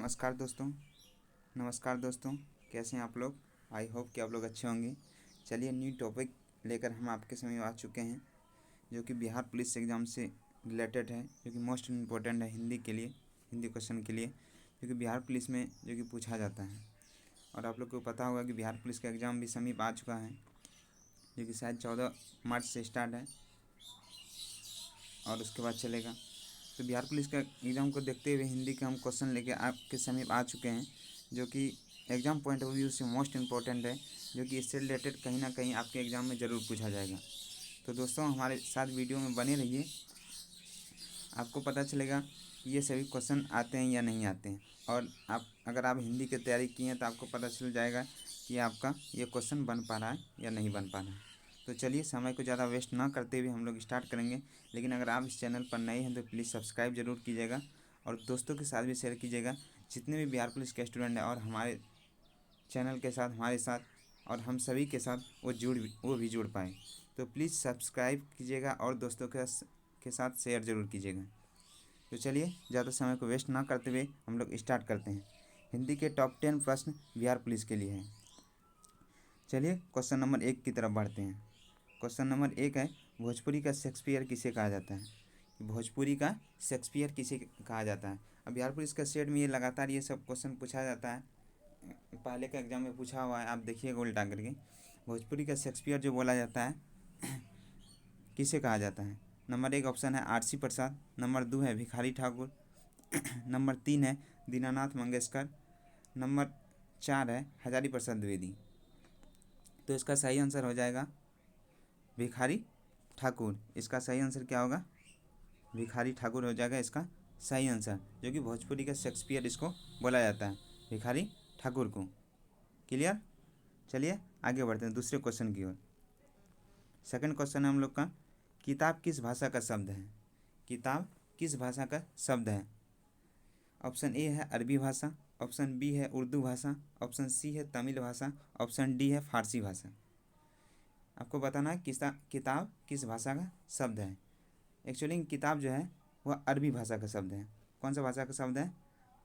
नमस्कार दोस्तों। नमस्कार दोस्तों, कैसे हैं आप लोग। आई होप कि आप लोग अच्छे होंगे। चलिए न्यू टॉपिक लेकर हम आपके समय आ चुके हैं, जो कि बिहार पुलिस एग्ज़ाम से रिलेटेड है, जो कि मोस्ट इम्पोर्टेंट है हिंदी के लिए, हिंदी क्वेश्चन के लिए, जो कि बिहार पुलिस में जो कि पूछा जाता है। और आप लोग को पता होगा कि बिहार पुलिस का एग्ज़ाम भी समीप आ चुका है, जो कि शायद 14 मार्च से स्टार्ट है और उसके बाद चलेगा। तो बिहार पुलिस का एग्ज़ाम को देखते हुए हिंदी के हम क्वेश्चन लेके आपके समीप आ चुके हैं, जो कि एग्ज़ाम पॉइंट ऑफ व्यू से मोस्ट इम्पॉर्टेंट है, जो कि इससे रिलेटेड कहीं ना कहीं आपके एग्ज़ाम में ज़रूर पूछा जाएगा। तो दोस्तों हमारे साथ वीडियो में बने रहिए, आपको पता चलेगा कि ये सभी क्वेश्चन आते हैं या नहीं आते हैं। और आप अगर आप हिंदी की तैयारी किए हैं तो आपको पता चल जाएगा कि आपका ये क्वेश्चन बन पा रहा है या नहीं बन पा रहा है। तो चलिए समय को ज़्यादा वेस्ट ना करते हुए हम लोग स्टार्ट करेंगे। लेकिन अगर आप इस चैनल पर नए हैं तो प्लीज़ सब्सक्राइब जरूर कीजिएगा और दोस्तों के साथ भी शेयर कीजिएगा, जितने भी बिहार पुलिस के स्टूडेंट हैं और हमारे चैनल के साथ, हमारे साथ और हम सभी के साथ वो भी जुड़ पाए। तो प्लीज़ सब्सक्राइब कीजिएगा और दोस्तों के साथ शेयर ज़रूर कीजिएगा। तो चलिए ज़्यादा समय को वेस्ट ना करते हुए हम लोग स्टार्ट करते हैं। हिंदी के टॉप 10 प्रश्न बिहार पुलिस के लिए हैं। चलिए क्वेश्चन नंबर 1 की तरफ बढ़ते हैं। क्वेश्चन नंबर 1 है, भोजपुरी का शेक्सपियर किसे कहा जाता है। भोजपुरी का शेक्सपियर किसे कहा जाता है। अब बिहार पुलिस का सेट में ये लगातार ये सब क्वेश्चन पूछा जाता है, पहले का एग्जाम में पूछा हुआ है, आप देखिएगा उल्टा करके। भोजपुरी का शेक्सपियर जो बोला जाता है किसे कहा जाता है। नंबर 1 ऑप्शन है आरसी प्रसाद, नंबर 2 है भिखारी ठाकुर, नंबर 3 है दीनानाथ मंगेशकर, नंबर 4 है हजारी प्रसाद द्विवेदी। तो इसका सही आंसर हो जाएगा भिखारी ठाकुर। इसका सही आंसर क्या होगा, भिखारी ठाकुर हो जाएगा इसका सही आंसर, जो कि भोजपुरी का शेक्सपियर इसको बोला जाता है, भिखारी ठाकुर को। क्लियर। चलिए आगे बढ़ते हैं दूसरे क्वेश्चन की ओर। सेकंड क्वेश्चन है हम लोग का, किताब किस भाषा का शब्द है। किताब किस भाषा का शब्द है। ऑप्शन ए है अरबी भाषा, ऑप्शन बी है उर्दू भाषा, ऑप्शन सी है तमिल भाषा, ऑप्शन डी है फारसी भाषा। आपको बताना है किताब किस भाषा का शब्द है। एक्चुअली किताब जो है वह अरबी भाषा का शब्द है। कौन सा भाषा का शब्द है,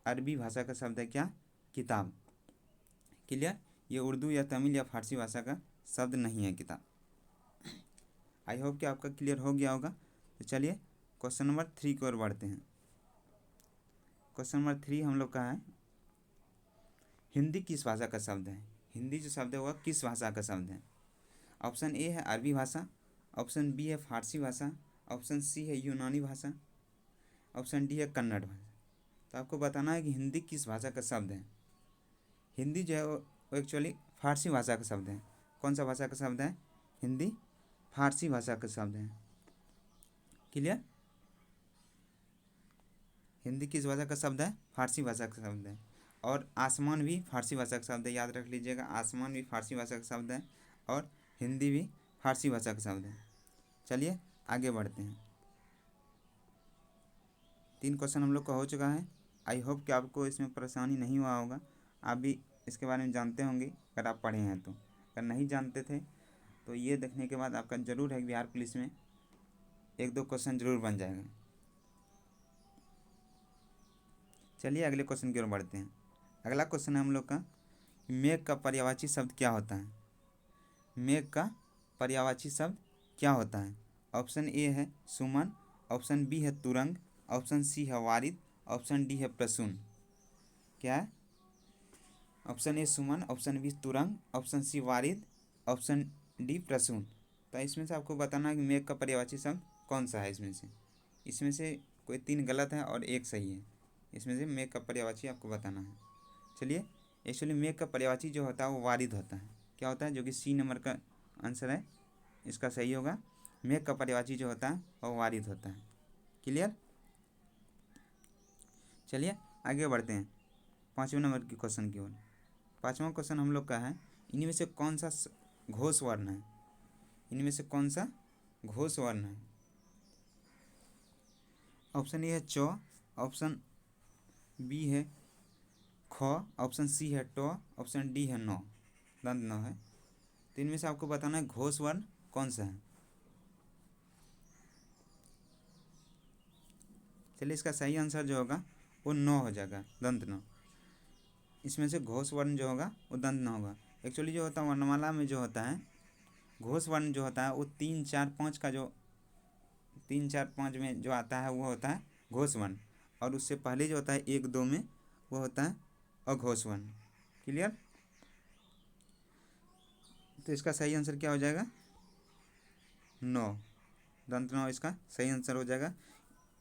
अरबी भाषा का शब्द है क्या, किताब। क्लियर। ये उर्दू या तमिल या फारसी भाषा का शब्द नहीं है किताब। आई होप कि आपका क्लियर हो गया होगा। तो चलिए क्वेश्चन नंबर 3 की ओर बढ़ते हैं। क्वेश्चन नंबर 3 हम लोग का है, हिंदी किस भाषा का शब्द है। हिंदी जो शब्द है वह किस भाषा का शब्द है। ऑप्शन ए है अरबी भाषा, ऑप्शन बी है फारसी भाषा, ऑप्शन सी है यूनानी भाषा, ऑप्शन डी है कन्नड़ भाषा। तो आपको बताना है कि हिंदी किस भाषा का शब्द है। हिंदी जो है वो एक्चुअली फारसी भाषा का शब्द है। कौन सा भाषा का शब्द है, हिंदी फारसी भाषा का शब्द है। क्लियर। हिंदी किस भाषा का शब्द है, फारसी भाषा का शब्द है। और आसमान भी फारसी भाषा का शब्द है, याद रख लीजिएगा, आसमान भी फारसी भाषा का शब्द है और हिंदी भी फारसी भाषा का शब्द है। चलिए आगे बढ़ते हैं। 3 क्वेश्चन हम लोग का हो चुका है। आई होप कि आपको इसमें परेशानी नहीं हुआ होगा, आप भी इसके बारे में जानते होंगे अगर आप पढ़े हैं तो। अगर नहीं जानते थे तो ये देखने के बाद आपका ज़रूर है बिहार पुलिस में 1-2 क्वेश्चन जरूर बन जाएगा। चलिए अगले क्वेश्चन की ओर बढ़ते हैं। अगला क्वेश्चन है हम लोग का, मेघ का पर्यायवाची शब्द क्या होता है। मेघ का पर्यायवाची शब्द क्या होता है। ऑप्शन ए है सुमन, ऑप्शन बी है तुरंग, ऑप्शन सी है वारिद, ऑप्शन डी है प्रसून। क्या है, ऑप्शन ए सुमन, ऑप्शन बी तुरंग, ऑप्शन सी वारिद, ऑप्शन डी प्रसून। तो इसमें से आपको बताना है कि मेघ का पर्यायवाची शब्द कौन सा है। इसमें से कोई 3 गलत है और 1 सही है। इसमें से मेघ का पर्यायवाची आपको बताना है। चलिए, एक्चुअली मेघ का पर्यायवाची जो होता है वो वारिद होता है। क्या होता है, जो कि सी नंबर का आंसर है, इसका सही होगा। मेघ का पर्यायवाची जो होता है वो वारिद होता है। क्लियर। चलिए आगे बढ़ते हैं 5वें नंबर के क्वेश्चन की ओर। 5वां क्वेश्चन हम लोग का है, इनमें से कौन सा घोष वर्ण है। इनमें से कौन सा घोष वर्ण है। ऑप्शन ए है चौ, ऑप्शन बी है ख, ऑप्शन सी है ट, ऑप्शन डी है नौ, दंत नौ है। तो इनमें से आपको बताना है घोष वर्ण कौन सा है। चलिए इसका सही आंसर जो होगा वो 9 हो जाएगा, दंत 9। इसमें से घोष वर्ण जो होगा वो दंत न होगा। एक्चुअली जो होता है वर्णमाला में जो होता है घोष वर्ण जो होता है वो 3, 4, 5 का जो 3, 4, 5 में जो आता है वो होता है घोष वर्ण, और उससे पहले जो होता है 1, 2 में वो होता है अघोष वर्ण। क्लियर? तो इसका सही आंसर क्या हो जाएगा? 9, दंत 9 इसका सही आंसर हो जाएगा।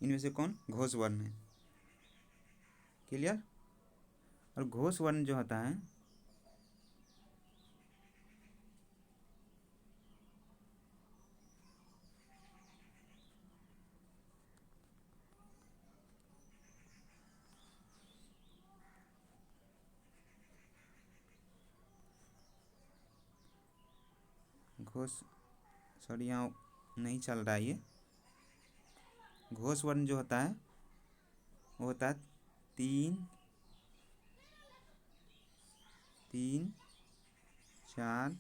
इनमें से कौन घोष वर्ण है? क्लियर? और घोष वर्ण जो होता है घोष, सॉरी यहाँ नहीं चल रहा है ये। घोष वर्ण जो होता है वो होता है 3, 3, 4,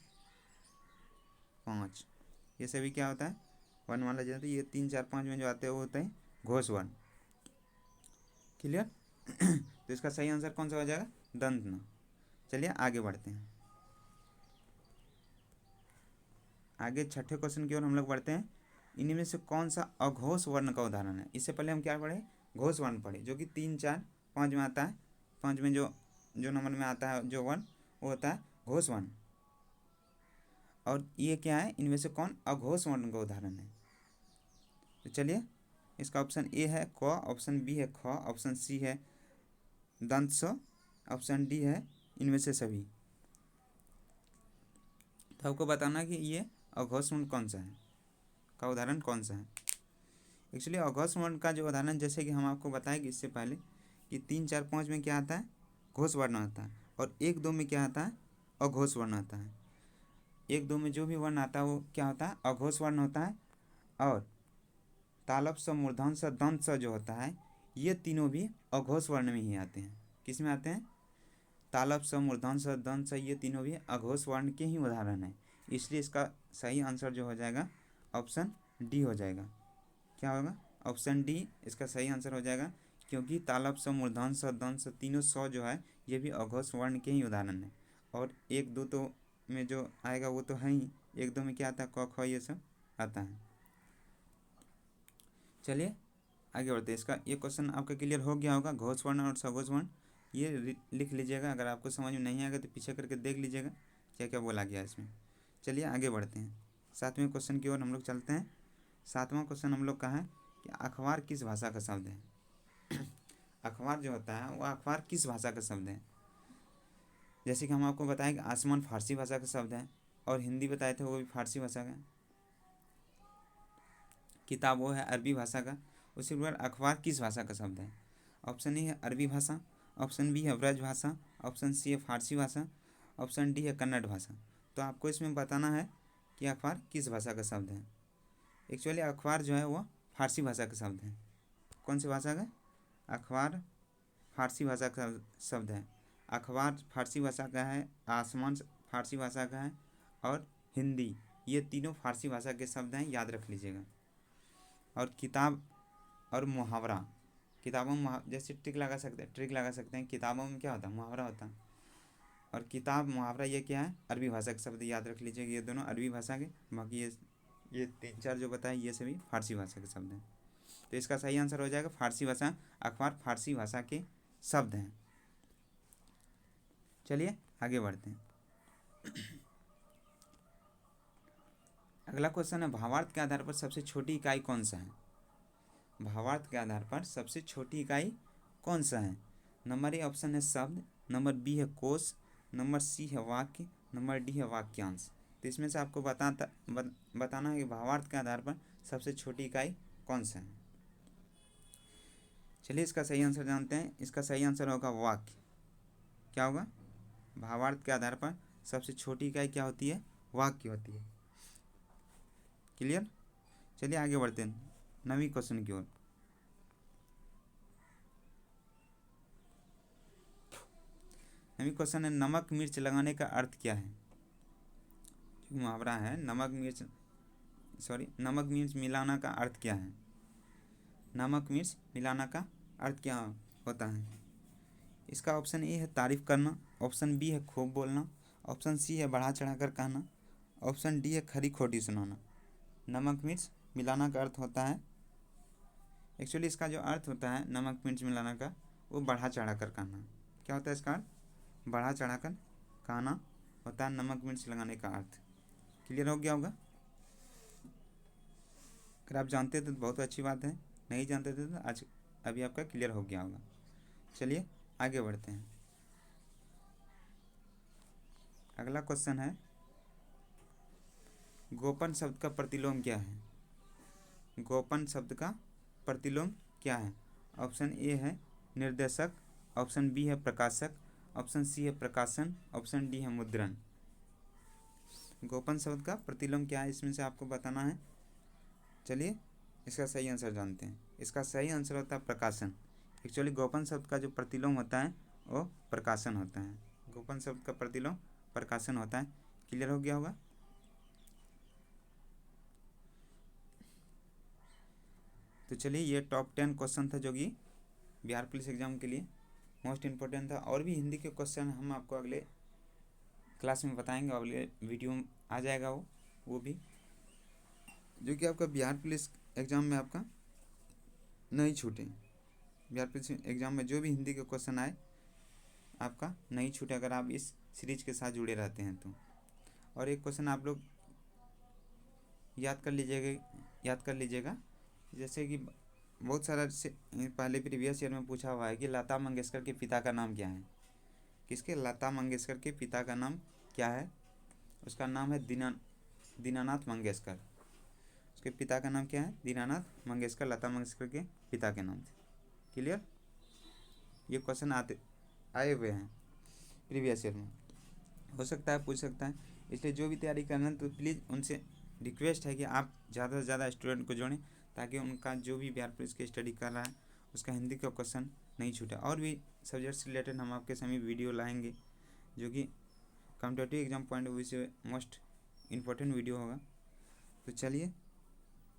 5, ये सभी क्या होता है वर्णमाला जो होता है। ये 3, 4, 5 में जो आते हैं वो होते हैं घोष वर्ण। क्लियर? तो इसका सही आंसर कौन सा हो जाएगा? दंत न। चलिए आगे बढ़ते हैं। आगे छठे क्वेश्चन की ओर हम लोग बढ़ते हैं। इन्हीं में से कौन सा अघोष वर्ण का उदाहरण है? इससे पहले हम क्या पढ़े? घोष वर्ण पढ़े, जो कि 3, 4, 5 में आता है। 5 में जो जो नंबर में आता है जो वर्ण वो होता है घोष वर्ण। और ये क्या है? इनमें से कौन अघोष वर्ण का उदाहरण है? तो चलिए, इसका ऑप्शन ए है क, ऑप्शन बी है ख, ऑप्शन सी है दंत स, ऑप्शन डी है इनमें से सभी। तो आपको बताना कि ये अघोष वर्ण कौन सा है, का उदाहरण कौन सा है। एक्चुअली अघोष वर्ण का जो उदाहरण, जैसे कि हम आपको बताएं कि इससे पहले कि 3, 4, 5 में क्या आता है? घोष वर्ण आता है, और 1, 2 में क्या आता है? अघोष वर्ण आता है। 1, 2 में जो भी वर्ण आता है वो क्या होता है? अघोष वर्ण होता है। और तालव्य स, मूर्धन्य स, दंत स जो होता है ये तीनों भी अघोष वर्ण में ही आते हैं। किस में आते हैं? तालव्य स, मूर्धन्य स, दंत स, ये तीनों भी अघोष वर्ण के ही उदाहरण हैं। इसलिए इसका सही आंसर जो हो जाएगा ऑप्शन डी हो जाएगा। क्या होगा? ऑप्शन डी इसका सही आंसर हो जाएगा, क्योंकि तालव्य स, मूर्धन्य स, दंत स, तीनों स जो है ये भी अघोष वर्ण के ही उदाहरण है। और 1, 2 तो में जो आएगा वो तो है ही, 1, 2 में क्या आता है? क, ख ये सब आता है। चलिए आगे बढ़ते हैं। इसका ये क्वेश्चन आपका क्लियर हो गया होगा, घोष वर्ण और सघोष वर्ण। ये लिख लीजिएगा, अगर आपको समझ में नहीं आएगा तो पीछे करके देख लीजिएगा क्या क्या बोला गया इसमें। चलिए आगे बढ़ते हैं, 7वें क्वेश्चन की ओर हम लोग चलते हैं। 7वां क्वेश्चन हम लोग का है कि अखबार किस भाषा का शब्द है? अखबार जो होता है वो अखबार किस भाषा का शब्द है? जैसे कि हम आपको बताएं कि आसमान फारसी भाषा का शब्द है, और हिंदी बताए थे वो भी फारसी भाषा का। किताब वो है अरबी भाषा का। उसी प्रकार अखबार किस भाषा का शब्द है? ऑप्शन ए है अरबी भाषा, ऑप्शन बी है ब्रज भाषा, ऑप्शन सी है फारसी भाषा, ऑप्शन डी है कन्नड़ भाषा। तो आपको इसमें बताना है कि अखबार किस भाषा का शब्द है। एक्चुअली अखबार जो है वो फारसी भाषा का शब्द है। कौन सी भाषा का? अखबार फारसी भाषा का शब्द है। अखबार फारसी भाषा का है, आसमान फारसी भाषा का है, और हिंदी, ये तीनों फारसी भाषा के शब्द हैं, याद रख लीजिएगा। और किताब और मुहावरा, किताबों में जैसे ट्रिक लगा सकते हैं। किताबों में क्या होता है? मुहावरा होता है। और किताब, मुहावरा, ये क्या है? अरबी भाषा के शब्द, याद रख लीजिएगा। ये दोनों अरबी भाषा के, बाकी ये 3, 4 जो बताए ये सभी फारसी भाषा के शब्द हैं। तो इसका सही आंसर हो जाएगा फारसी भाषा। अखबार फारसी भाषा के शब्द हैं। चलिए आगे बढ़ते हैं। अगला क्वेश्चन है, भावार्थ के आधार पर सबसे छोटी इकाई कौन सा है? भावार्थ के आधार पर सबसे छोटी इकाई कौन सा है? नंबर ए ऑप्शन है शब्द, नंबर बी है कोश, नंबर सी है वाक्य, नंबर डी है वाक्यांश। तो इसमें से आपको बताना है कि भावार्थ के आधार पर सबसे छोटी इकाई कौन सा है। चलिए इसका सही आंसर जानते हैं। इसका सही आंसर होगा वाक्य। क्या होगा? भावार्थ के आधार पर सबसे छोटी इकाई क्या होती है? वाक्य होती है। क्लियर? चलिए आगे बढ़ते हैं 9वीं क्वेश्चन की ओर। 9वीं क्वेश्चन है, नमक मिर्च लगाने का अर्थ क्या है? मुहावरा है नमक मिर्च मिलाना का अर्थ क्या है? नमक मिर्च मिलाना का अर्थ क्या होता है? इसका ऑप्शन ए है तारीफ करना, ऑप्शन बी है खूब बोलना, ऑप्शन सी है बढ़ा चढ़ा कर कहना, ऑप्शन डी है खरी खोटी सुनाना। नमक मिर्च मिलाना का अर्थ होता है, एक्चुअली इसका जो अर्थ होता है नमक मिर्च मिलाना का, वो बढ़ा चढ़ा कर कहना। क्या होता है इसका अर्थ? बढ़ा चढ़ा कर कहना होता है नमक मिर्च लगाने का अर्थ। क्लियर हो गया होगा? अगर आप जानते थे तो बहुत अच्छी बात है, नहीं जानते थे तो आज अभी आपका क्लियर हो गया होगा। चलिए आगे बढ़ते हैं। अगला क्वेश्चन है, गोपन शब्द का प्रतिलोम क्या है? गोपन शब्द का प्रतिलोम क्या है? ऑप्शन ए है निर्देशक, ऑप्शन बी है प्रकाशक, ऑप्शन सी है प्रकाशन, ऑप्शन डी है मुद्रण। गोपन शब्द का प्रतिलोम क्या है, इसमें से आपको बताना है। चलिए इसका सही आंसर जानते हैं। इसका सही आंसर होता है प्रकाशन। एक्चुअली गोपन शब्द का जो प्रतिलोम होता है वो प्रकाशन होता है। गोपन शब्द का प्रतिलोम प्रकाशन होता है। क्लियर हो गया होगा? तो चलिए ये टॉप 10 क्वेश्चन था जो कि बिहार पुलिस एग्जाम के लिए मोस्ट इम्पोर्टेंट था। और भी हिंदी के क्वेश्चन हम आपको अगले क्लास में बताएंगे, अगले वीडियो में आ जाएगा वो भी, जो कि आपका बिहार पुलिस एग्ज़ाम में आपका नहीं छूटे। बिहार पुलिस एग्ज़ाम में जो भी हिंदी के क्वेश्चन आए आपका नहीं छूटे, अगर आप इस सीरीज के साथ जुड़े रहते हैं तो। और एक क्वेश्चन आप लोग याद कर लीजिएगा, जैसे कि बहुत सारा से पहले प्रीवियस ईयर में पूछा हुआ है कि लता मंगेशकर के पिता का नाम क्या है? किसके? लता मंगेशकर के पिता का नाम क्या है? उसका नाम है दीनानाथ मंगेशकर। उसके पिता का नाम क्या है? दीनानाथ मंगेशकर, लता मंगेशकर के पिता के नाम से। क्लियर? ये क्वेश्चन आए हुए हैं प्रीवियस ईयर में, हो सकता है पूछ सकता है। इसलिए जो भी तैयारी करना है तो प्लीज़ उनसे रिक्वेस्ट है कि आप ज़्यादा से ज़्यादा स्टूडेंट को जोड़ें, ताकि उनका जो भी बिहार पुलिस की स्टडी कर रहा है उसका हिंदी का क्वेश्चन नहीं छूटे। और भी सब्जेक्ट से रिलेटेड हम आपके सभी वीडियो लाएंगे, जो कि competitive exam point of view से मोस्ट इम्पोर्टेंट वीडियो होगा। तो चलिए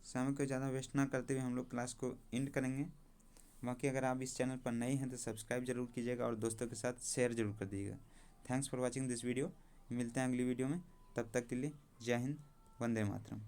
समय को ज़्यादा वेस्ट ना करते हुए हम लोग क्लास को एंड करेंगे। बाकी अगर आप इस चैनल पर नए हैं तो सब्सक्राइब जरूर कीजिएगा और दोस्तों के साथ शेयर जरूर कर दीजिएगा। Thanks for watching this video. मिलते हैं अगली वीडियो में, तब तक के लिए जय हिंद, वंदे मातरम।